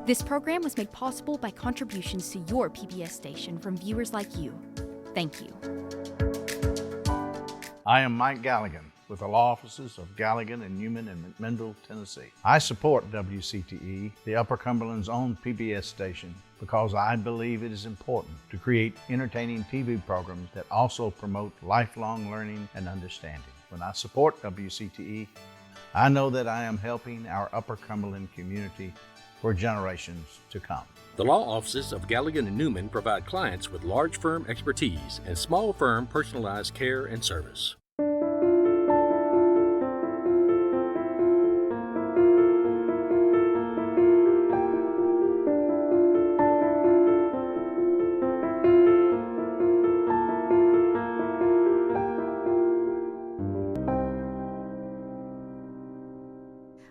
This program was made possible by contributions to your PBS station from viewers like you. Thank you. I am Mike Galligan with the law offices of Galligan and Newman in McMinnville, Tennessee. I support WCTE, the Upper Cumberland's own PBS station, because I believe it is important to create entertaining TV programs that also promote lifelong learning and understanding. When I support WCTE, I know that I am helping our Upper Cumberland community for generations to come. The law offices of Galligan and Newman provide clients with large firm expertise and small firm personalized care and service.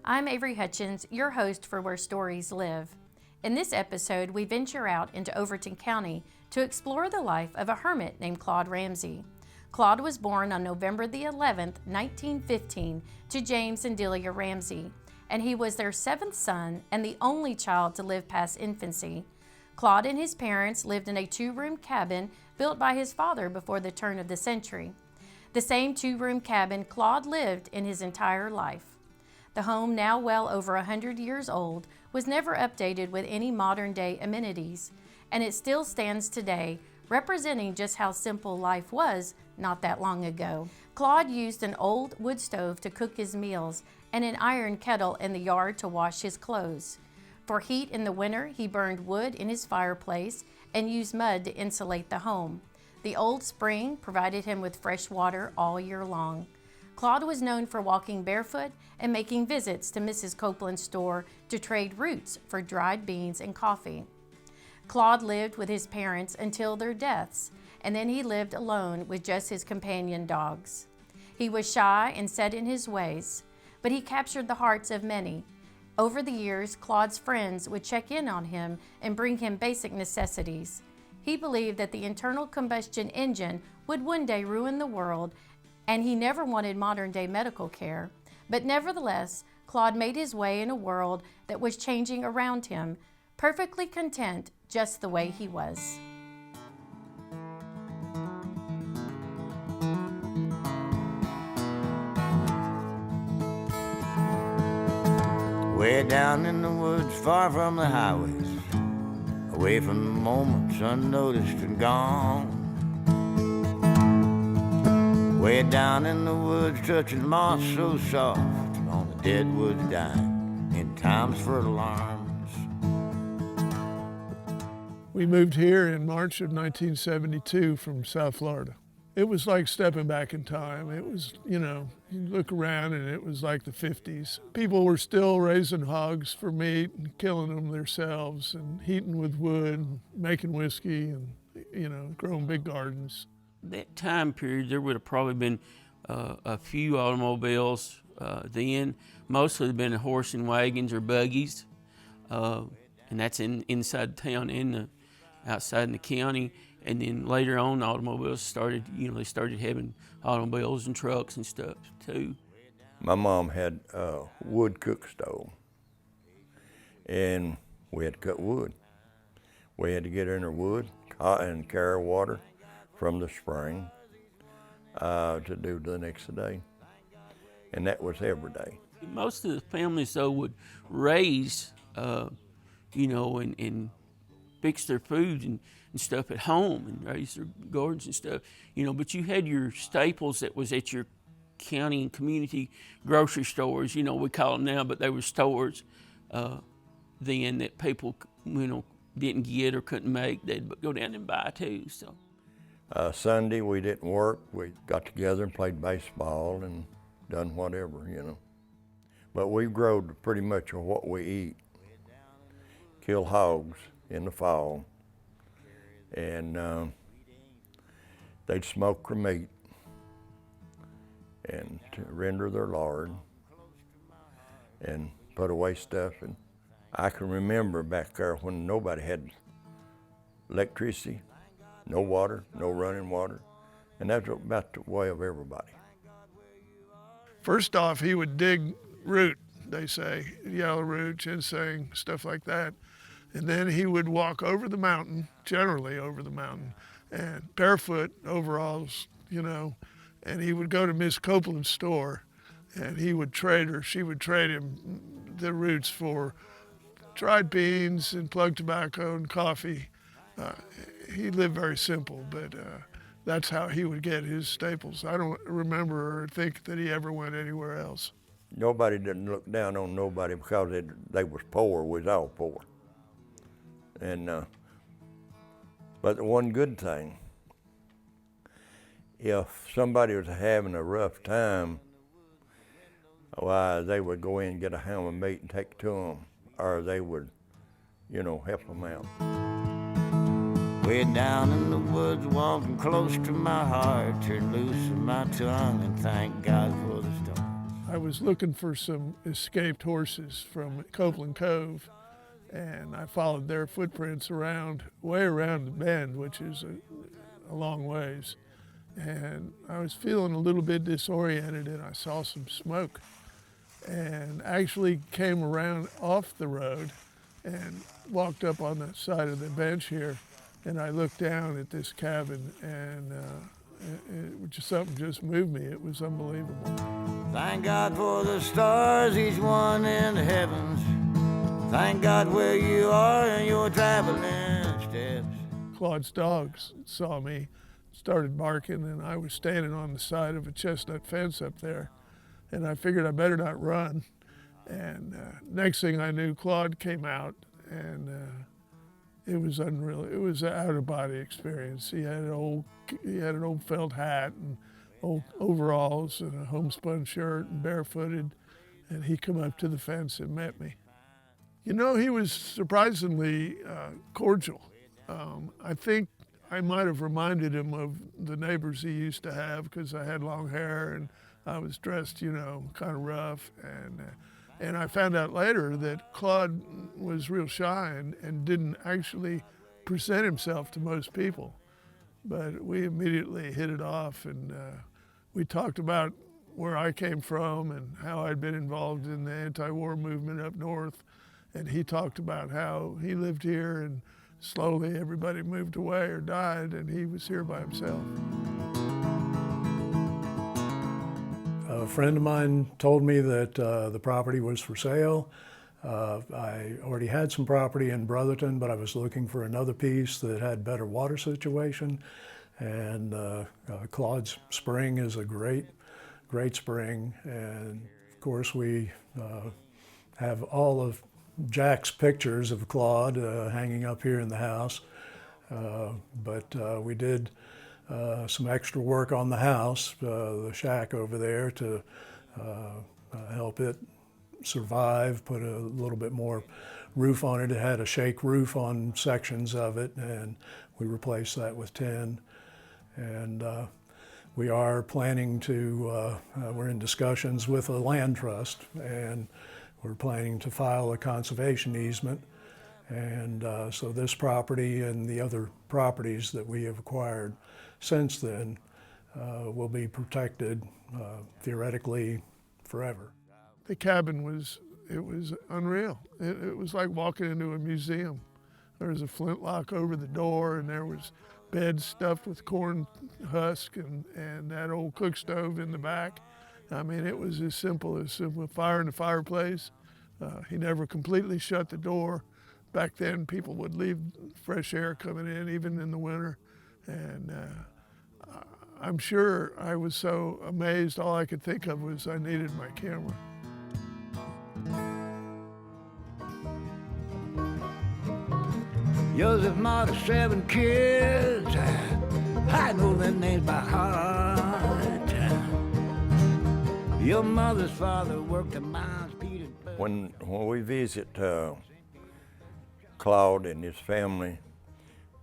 I'm Avery Hutchins, your host for Where Stories Live. In this episode, we venture out into Overton County to explore the life of a hermit named Claude Ramsey. Claude was born on November the 11th, 1915, to James and Delia Ramsey, and he was their seventh son and the only child to live past infancy. Claude and his parents lived in a two-room cabin built by his father before the turn of the century. The same two-room cabin Claude lived in his entire life. The home, now well over 100 years old, was never updated with any modern-day amenities, and it still stands today, representing just how simple life was not that long ago. Claude used an old wood stove to cook his meals and an iron kettle in the yard to wash his clothes. For heat in the winter, he burned wood in his fireplace and used mud to insulate the home. The old spring provided him with fresh water all year long. Claude was known for walking barefoot and making visits to Mrs. Copeland's store to trade roots for dried beans and coffee. Claude lived with his parents until their deaths, and then he lived alone with just his companion dogs. He was shy and set in his ways, but he captured the hearts of many. Over the years, Claude's friends would check in on him and bring him basic necessities. He believed that the internal combustion engine would one day ruin the world, and he never wanted modern-day medical care. But nevertheless, Claude made his way in a world that was changing around him, perfectly content just the way he was. Way down in the woods, far from the highways, away from the moments unnoticed and gone. Way down in the woods, touching moss so soft on the dead woods dying in times for alarms. We moved here in March of 1972 from South Florida. It was like stepping back in time. It was, you look around and it was like the 50s. People were still raising hogs for meat and killing them themselves and heating with wood, and making whiskey and, growing big gardens. That time period, there would have probably been a few automobiles then. Mostly have been horse and wagons or buggies, and that's inside town and outside in the county. And then later on, automobiles started. They started having automobiles and trucks and stuff too. My mom had a wood cook stove, and we had to cut wood. We had to get in her wood and carry water from the spring to do the next day. And that was every day. Most of the families, though, would raise, and fix their food and stuff at home and raise their gardens and stuff, but you had your staples that was at your county and community grocery stores, we call them now, but they were stores then that people, didn't get or couldn't make. They'd go down and buy too, so. Sunday we didn't work. We got together and played baseball and done whatever, But we growed pretty much of what we eat. Kill hogs in the fall, and they'd smoke their meat and to render their lard and put away stuff. And I can remember back there when nobody had electricity, no water, no running water, and that's about the way of everybody. First off, he would dig root, they say, yellow root, ginseng, stuff like that. And then he would walk over the mountain, generally over the mountain, and barefoot, overalls, you know, and he would go to Miss Copeland's store, and he would trade her, she would trade him the roots for dried beans and plug tobacco and coffee. He lived very simple, but that's how he would get his staples. I don't remember or think that he ever went anywhere else. Nobody didn't look down on nobody because they was poor. We was all poor. And but the one good thing, if somebody was having a rough time, why they would go in and get a ham and meat and take it to them, or they would, you know, help them out. Way down in the woods, walking close to my heart, turned loose of my tongue and thank God for the stars. I was looking for some escaped horses from Copeland Cove, and I followed their footprints way around the bend, which is a long ways. And I was feeling a little bit disoriented, and I saw some smoke, and actually came around off the road and walked up on the side of the bench here, and I looked down at this cabin, and something just moved me. It was unbelievable. Thank God for the stars, each one in the heavens. Thank God where you are in your traveling steps. Claude's dogs saw me, started barking, and I was standing on the side of a chestnut fence up there, and I figured I better not run. And next thing I knew, Claude came out, and it was unreal. It was an out-of-body experience. He had an old felt hat and old overalls and a homespun shirt and barefooted, and he come up to the fence and met me. You know, he was surprisingly cordial. I think I might have reminded him of the neighbors he used to have because I had long hair and I was dressed, you know, kind of rough. And I found out later that Claude was real shy and didn't actually present himself to most people. But we immediately hit it off, and we talked about where I came from and how I'd been involved in the anti-war movement up north. And he talked about how he lived here and slowly everybody moved away or died, and he was here by himself. A friend of mine told me that the property was for sale. I already had some property in Brotherton, but I was looking for another piece that had better water situation. And Claude's Spring is a great spring. And of course we have all of Jack's pictures of Claude hanging up here in the house. But we did some extra work on the house, the shack over there, to help it survive, put a little bit more roof on it. It had a shake roof on sections of it, and we replaced that with tin. And we are planning to, we're in discussions with a land trust, and we're planning to file a conservation easement. And so this property and the other properties that we have acquired since then will be protected theoretically forever. The cabin was unreal. It was like walking into a museum. There was a flintlock over the door, and there was beds stuffed with corn husk and that old cook stove in the back. I mean, it was as simple as fire in the fireplace. He never completely shut the door. Back then, people would leave fresh air coming in, even in the winter. And I'm sure I was so amazed, all I could think of was I needed my camera. Joseph Martyr, 7 kids. I know their names by heart. Your mother's father worked a mine's Peter. When we visit Claude and his family,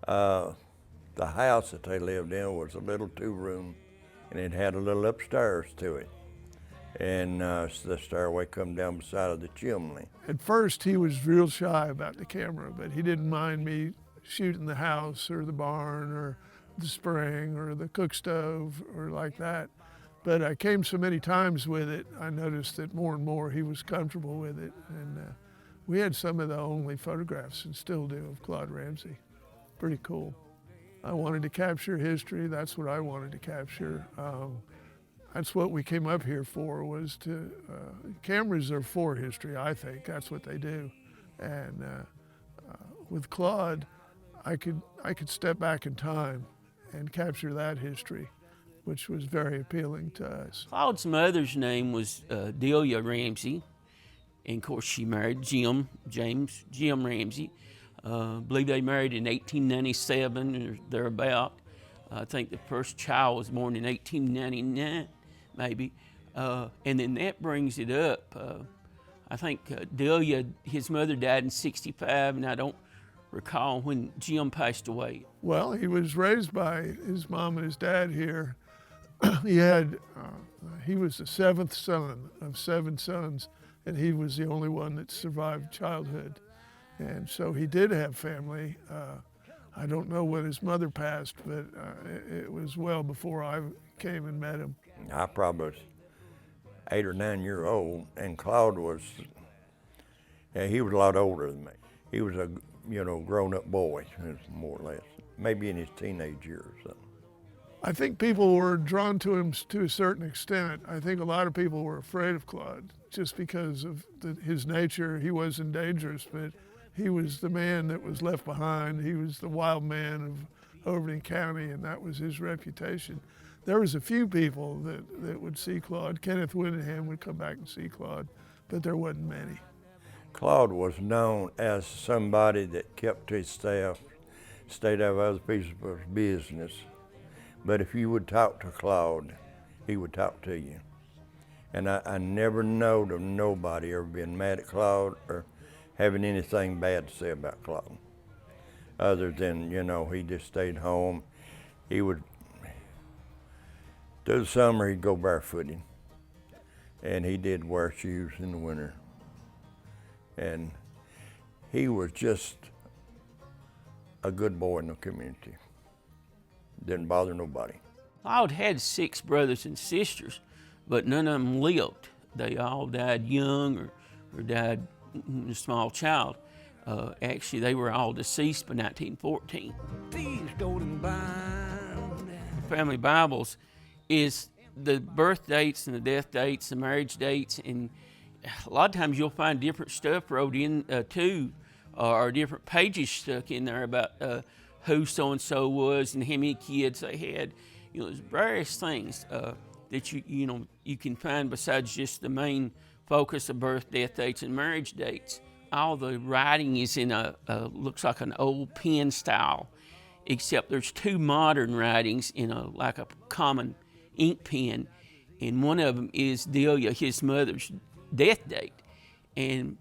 the house that they lived in was a little 2-room, and it had a little upstairs to it. And the stairway come down beside of the chimney. At first, he was real shy about the camera, but he didn't mind me shooting the house or the barn or the spring or the cook stove or like that. But I came so many times with it, I noticed that more and more he was comfortable with it. And We had some of the only photographs, and still do, of Claude Ramsey. Pretty cool. I wanted to capture history. That's what I wanted to capture. That's what we came up here for, was to, cameras are for history, I think. That's what they do. And with Claude, I could step back in time and capture that history, which was very appealing to us. Claude's mother's name was Delia Ramsey, and of course she married Jim Ramsey. I believe they married in 1897 or thereabout. I think the first child was born in 1899, maybe. And then that brings it up. I think Delia, his mother died in 65, and I don't recall when Jim passed away. Well, he was raised by his mom and his dad here. He was the seventh son of 7 sons, and he was the only one that survived childhood. And so he did have family. I don't know when his mother passed, but it was well before I came and met him. I probably was 8 or 9 years old, and Claude was, he was a lot older than me. He was a, grown-up boy, more or less, maybe in his teenage years or something. I think people were drawn to him to a certain extent. I think a lot of people were afraid of Claude just because of his nature. He wasn't dangerous, but he was the man that was left behind. He was the wild man of Overton County, and that was his reputation. There was a few people that would see Claude. Kenneth Whittingham would come back and see Claude, but there wasn't many. Claude was known as somebody that kept his staff, stayed out of other people's business. But if you would talk to Claude, he would talk to you. And I never knowed of nobody ever being mad at Claude or having anything bad to say about Claude. Other than, he just stayed home. He would, through the summer, he'd go barefooted. And he did wear shoes in the winter. And he was just a good boy in the community. Didn't bother nobody. Claude had 6 brothers and sisters, but none of them lived. They all died young or died a small child. Actually, they were all deceased by 1914. Family Bibles is the birth dates and the death dates, the marriage dates, and a lot of times you'll find different stuff wrote in too, or different pages stuck in there about who so-and-so was and how many kids they had. There's various things that you can find besides just the main focus of birth, death dates, and marriage dates. All the writing is in looks like an old pen style, except there's 2 modern writings in like a common ink pen, and one of them is Delia, his mother's death date. And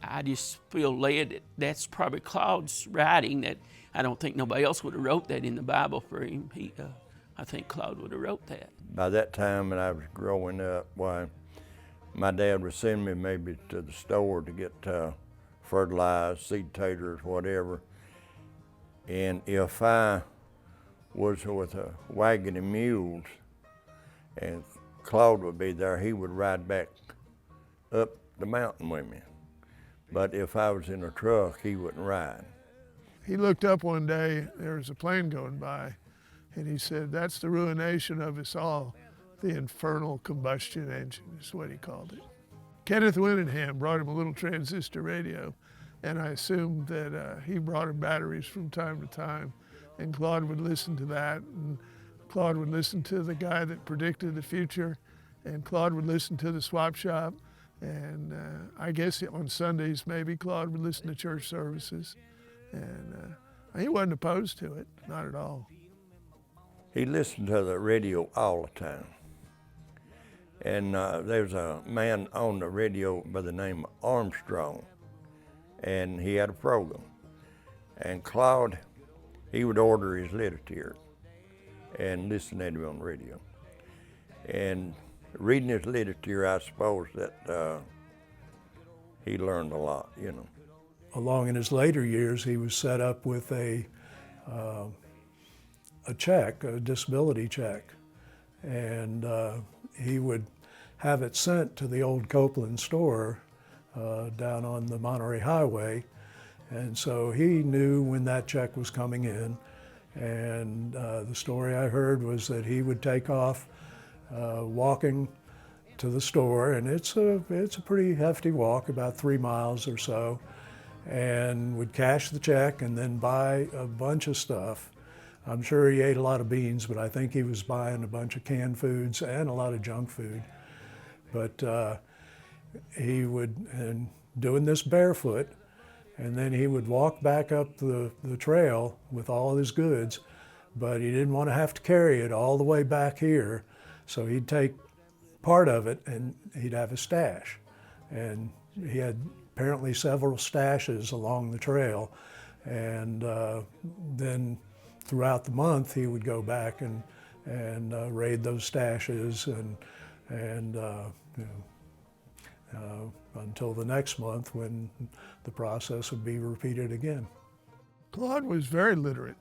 I just feel led that that's probably Claude's writing. That I don't think nobody else would have wrote that in the Bible for him. I think Claude would have wrote that. By that time when I was growing up, my dad would send me maybe to the store to get fertilized, seed taters, whatever. And if I was with a wagon and mules, and Claude would be there, he would ride back up the mountain with me. But if I was in a truck, he wouldn't ride. He looked up one day, there was a plane going by, and he said, "That's the ruination of us all. The infernal combustion engine," is what he called it. Kenneth Whittingham brought him a little transistor radio, and I assumed that he brought him batteries from time to time, and Claude would listen to that, and Claude would listen to the guy that predicted the future, and Claude would listen to the swap shop, and I guess on Sundays maybe Claude would listen to church services, and he wasn't opposed to it, not at all. He listened to the radio all the time. And there's a man on the radio by the name of Armstrong, and he had a program. And Claude, he would order his literature and listen to him on the radio. And reading his literature, I suppose that he learned a lot, Along in his later years, he was set up with a check, a disability check, and he would have it sent to the old Copeland store down on the Monterey Highway. And so he knew when that check was coming in. And the story I heard was that he would take off walking to the store, and it's a pretty hefty walk, about 3 miles or so, and would cash the check and then buy a bunch of stuff. I'm sure he ate a lot of beans, but I think he was buying a bunch of canned foods and a lot of junk food. But he would, and doing this barefoot, and then he would walk back up the trail with all of his goods, but he didn't want to have to carry it all the way back here, so he'd take part of it and he'd have a stash. And he had apparently several stashes along the trail, and then throughout the month he would go back and raid those stashes and until the next month when the process would be repeated again. Claude was very literate.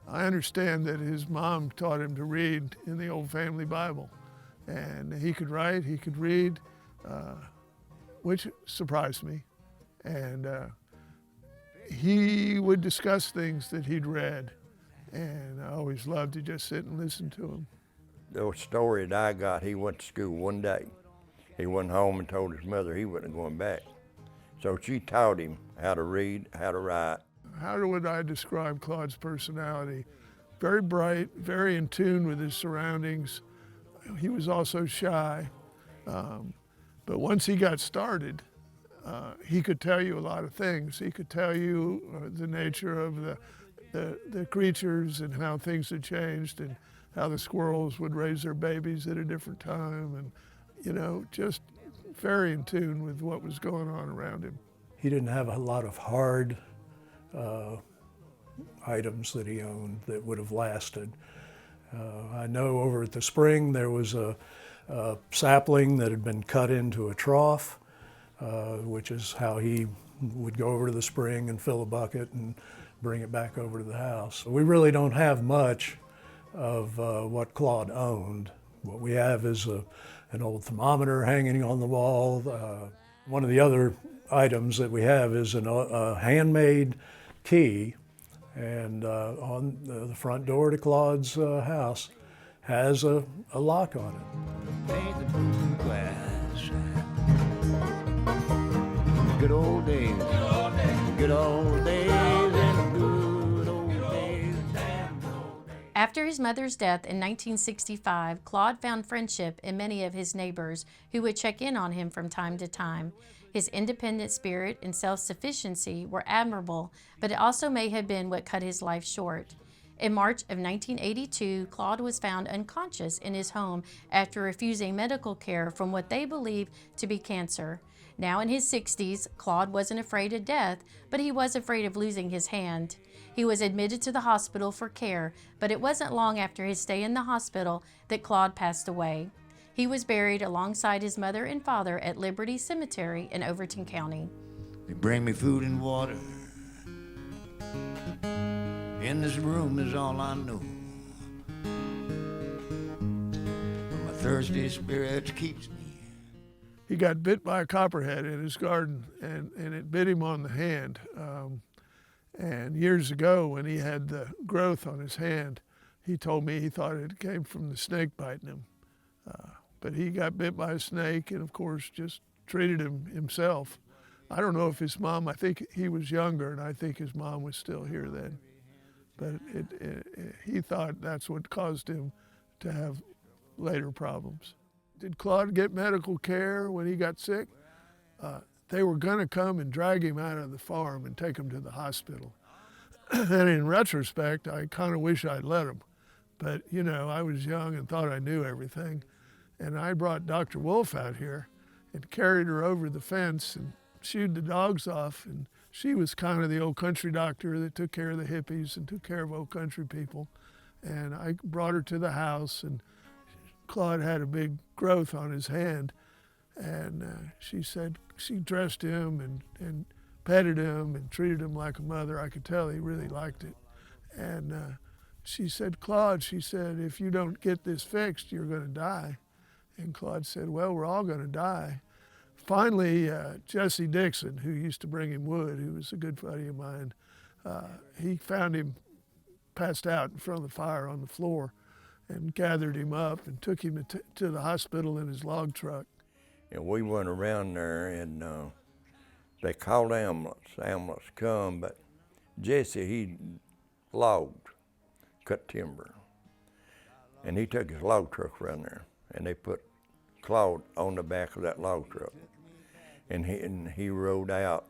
I understand that his mom taught him to read in the old family Bible. And he could write, he could read, which surprised me. And he would discuss things that he'd read. And I always loved to just sit and listen to him. The story that I got, he went to school one day. He went home and told his mother he wasn't going back. So she taught him how to read, how to write. How would I describe Claude's personality? Very bright, very in tune with his surroundings. He was also shy, but once he got started, he could tell you a lot of things. He could tell you the nature of the creatures and how things had changed and how the squirrels would raise their babies at a different time, and just very in tune with what was going on around him. He didn't have a lot of hard items that he owned that would have lasted. I know over at the spring there was a sapling that had been cut into a trough, which is how he would go over to the spring and fill a bucket and bring it back over to the house. We really don't have much of what Claude owned. What we have is an old thermometer hanging on the wall. One of the other items that we have is a handmade key, and on the front door to Claude's house has a lock on it. Paint the blue glass. Good old days. Good old days and good old days. After his mother's death in 1965, Claude found friendship in many of his neighbors who would check in on him from time to time. His independent spirit and self-sufficiency were admirable, but it also may have been what cut his life short. In March of 1982, Claude was found unconscious in his home after refusing medical care from what they believed to be cancer. Now in his 60s, Claude wasn't afraid of death, but he was afraid of losing his hand. He was admitted to the hospital for care, but it wasn't long after his stay in the hospital that Claude passed away. He was buried alongside his mother and father at Liberty Cemetery in Overton County. They bring me food and water. In this room is all I know. But my thirsty spirit keeps me. He got bit by a copperhead in his garden, and it bit him on the hand. And years ago, when he had the growth on his hand, he told me he thought it came from the snake biting him. But he got bit by a snake and, of course, just treated him himself. I don't know if his mom, I think he was younger, and I think his mom was still here then. But he thought that's what caused him to have later problems. Did Claude get medical care when he got sick? They were going to come and drag him out of the farm and take him to the hospital. And in retrospect, I kind of wish I'd let him. But, I was young and thought I knew everything. And I brought Dr. Wolf out here and carried her over the fence and shooed the dogs off. And she was kind of the old country doctor that took care of the hippies and took care of old country people. And I brought her to the house, and Claude had a big growth on his hand. And she said she dressed him and petted him and treated him like a mother. I could tell he really liked it. And she said, Claude, she said, if you don't get this fixed, you're going to die. And Claude said, well, we're all going to die. Finally, Jesse Dixon, who used to bring him wood, who was a good buddy of mine, he found him passed out in front of the fire on the floor and gathered him up and took him to the hospital in his log truck. And we went around there and they called the ambulance. The ambulance come, but Jesse, he logged, cut timber. And he took his log truck around there and they put Claude on the back of that log truck. And he rode out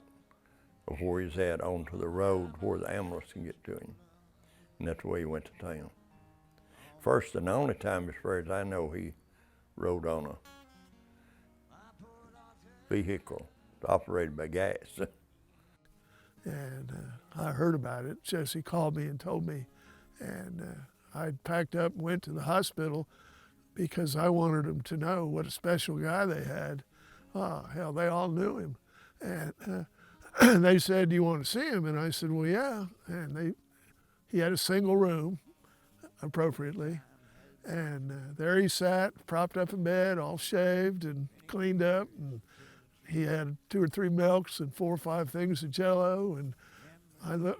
of where he's at onto the road where the ambulance can get to him. And that's the way he went to town. First and the only time, as far as I know, he rode on a vehicle operated by gas. And I heard about it. Jesse called me and told me. And I packed up and went to the hospital because I wanted them to know what a special guy they had. Oh, hell, they all knew him. And they said, "Do you want to see him?" And I said, "Well, yeah." And he had a single room, appropriately. And there he sat, propped up in bed, all shaved and cleaned up. And he had 2 or 3 milks and 4 or 5 things of Jell-O. And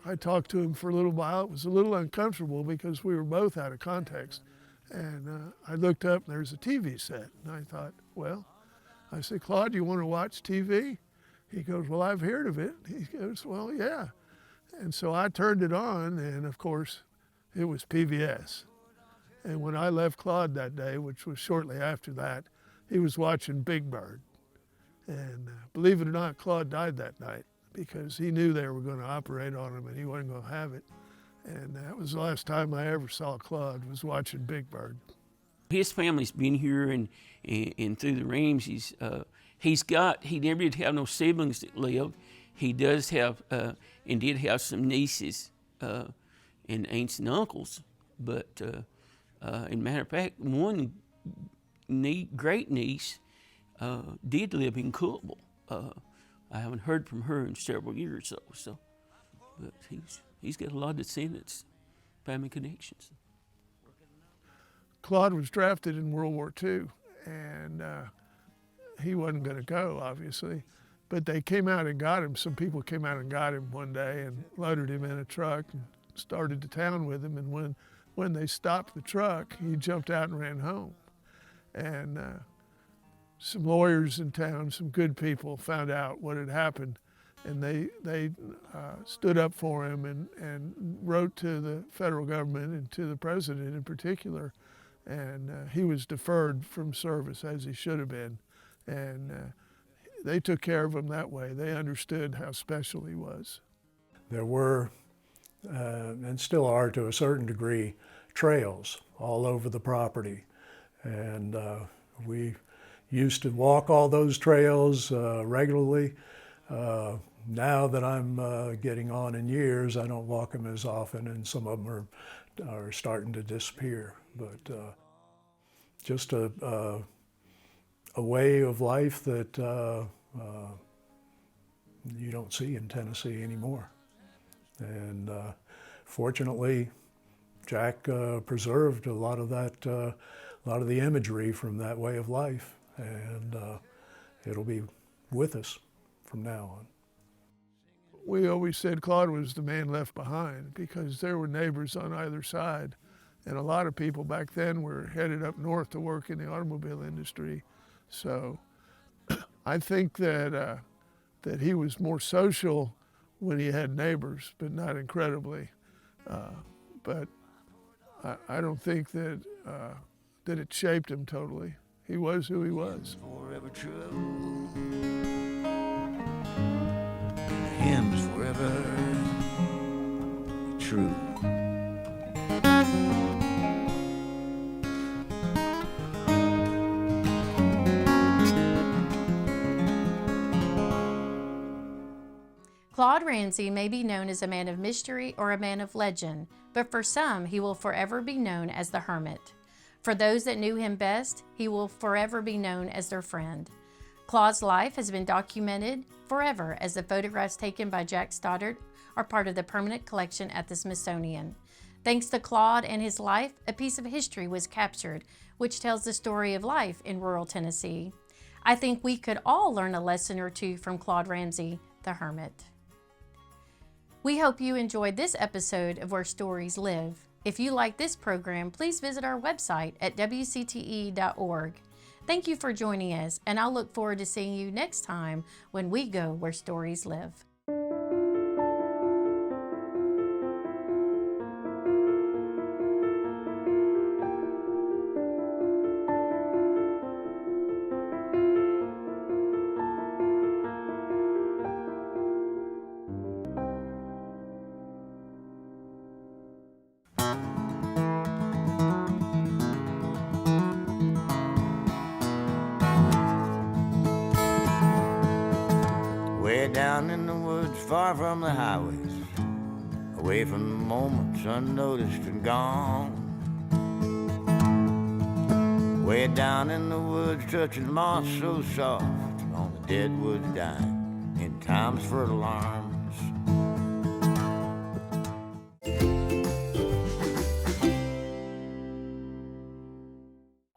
I talked to him for a little while. It was a little uncomfortable because we were both out of context. And I looked up and there's a TV set. And I thought, well, I said, "Claude, do you want to watch TV?" He goes, "Well, I've heard of it." He goes, "Well, yeah." And so I turned it on, and of course, it was PBS. And when I left Claude that day, which was shortly after that, he was watching Big Bird. And believe it or not, Claude died that night because he knew they were going to operate on him and he wasn't going to have it. And that was the last time I ever saw Claude, was watching Big Bird. His family's been here and through the Ramseys. He never did have no siblings that lived. He does have, and did have some nieces and aunts and uncles. But in matter of fact, one great niece did live in Cookville. I haven't heard from her in several years, so but he's got a lot of descendants, family connections. Claude was drafted in World War II, and he wasn't going to go, obviously. But they came out and got him. Some people came out and got him one day and loaded him in a truck and started to town with him. And when they stopped the truck, he jumped out and ran home. And some lawyers in town, some good people, found out what had happened. And they stood up for him and wrote to the federal government and to the president in particular. And he was deferred from service, as he should have been. And they took care of him that way. They understood how special he was. There were, and still are to a certain degree, trails all over the property. And we used to walk all those trails regularly. Now that I'm getting on in years, I don't walk them as often, and some of them are starting to disappear. But just a way of life that you don't see in Tennessee anymore. And fortunately, Jack preserved a lot of that, a lot of the imagery from that way of life, and it'll be with us from now on. We always said Claude was the man left behind because there were neighbors on either side. And a lot of people back then were headed up north to work in the automobile industry. So I think that he was more social when he had neighbors, but not incredibly. But I don't think that it shaped him totally. He was who he was. Forever true. Hymns forever true. Claude Ramsey may be known as a man of mystery or a man of legend, but for some, he will forever be known as the Hermit. For those that knew him best, he will forever be known as their friend. Claude's life has been documented forever as the photographs taken by Jack Stoddard are part of the permanent collection at the Smithsonian. Thanks to Claude and his life, a piece of history was captured, which tells the story of life in rural Tennessee. I think we could all learn a lesson or two from Claude Ramsey, the hermit. We hope you enjoyed this episode of Where Stories Live. If you like this program, please visit our website at WCTE.org. Thank you for joining us, and I'll look forward to seeing you next time when we go where stories live. Way down in the woods, far from the highways, away from the moments unnoticed and gone. Way down in the woods, touching moss so soft on the dead woods dying in time's fertile arms.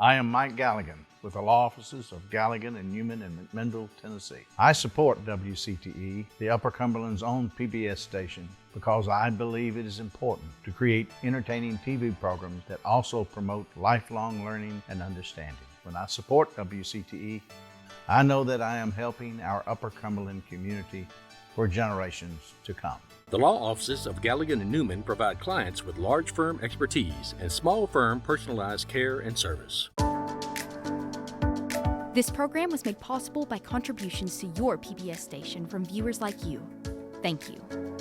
I am Mike Galligan with the law offices of Galligan and Newman in McMinnville, Tennessee. I support WCTE, the Upper Cumberland's own PBS station, because I believe it is important to create entertaining TV programs that also promote lifelong learning and understanding. When I support WCTE, I know that I am helping our Upper Cumberland community for generations to come. The law offices of Galligan and Newman provide clients with large firm expertise and small firm personalized care and service. This program was made possible by contributions to your PBS station from viewers like you. Thank you.